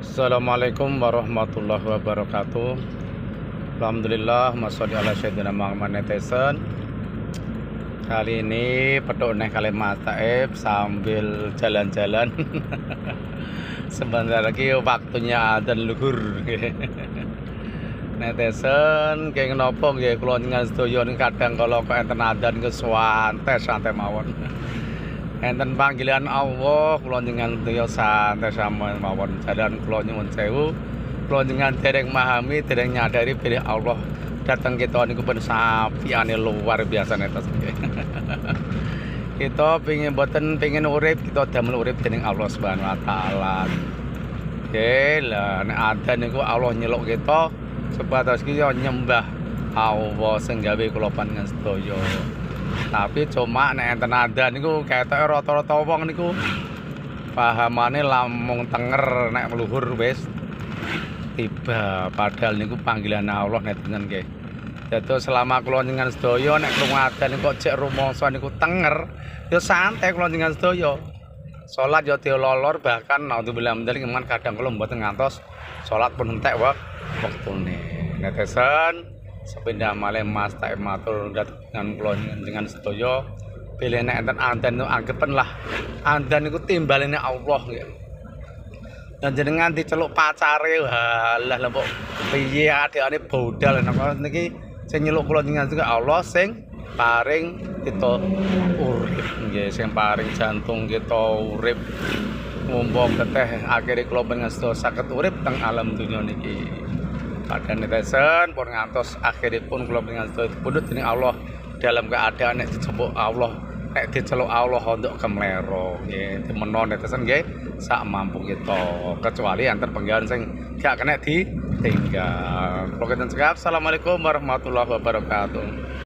Assalamualaikum warahmatullahi wabarakatuh. Alhamdulillah, masya Allah sayyidina Muhammad netizen. Kali ini pedok nih kali Mas Taib sambil jalan-jalan. Sebentar lagi waktunya adzan luhur. Netizen kayak nopo nggih kula njenengan sedaya kadang kalau kok enten adzan ke santai mawon. Enten panggilan Allah kula njenengan sedaya santai mawon. Jalan kula nyuwun sewu. Kula njenengan dereng memahami, dereng nyadari bilih Allah datang kita niku pun sapiane luar biasa netizen. Kita pengin urip, kita damel urip dening Allah Subhanahu wa taala. Oke, lah nek adzan niku Allah nyeluk kita sebatas kita nyembah Allah sing gawe kula panjenengan sedaya. Tapi cuma nek enten adzan niku ketoke rata-rata wong niku pahamane lamung tenger nek luhur wis tiba, padahal niku panggilan Allah netizen nggih. Dados selama kula njenengan sedaya nek krungu adzan kok cek rumangsa niku tenger, ya santai kula njenengan sedaya. Salat ya diolor bahkan naudzubillah min dzalik kadang kula mboten ngantos salat pun entek wektune. Netizen sepindah malih Mas Taib matur dengan kula njenengan sedaya bilih nek enten adzan niku anggepen lah adzan niku timbalane Allah nggih. Dan jenengan diceluk pacare halah lha kok piye adekane bodal napa niki sing nyeluk kula njenengan juga Allah sing paring kita urip nggih, sing paring jantung kita urip mumpung teteh akhire kula panjenengan sedaya saged urip teng alam dunya niki. Padahal netizen pun ngantos akhiripun kula panjenengan sedaya dipundhut dening Allah dalam keadaan nek diceluk Allah, nek diceluk Allah untuk kemlero nggih. Temenon netizen nggih sak mampu kita, kecuali antar penggawean sing gak kena ditinggal. Assalamualaikum warahmatullahi wabarakatuh.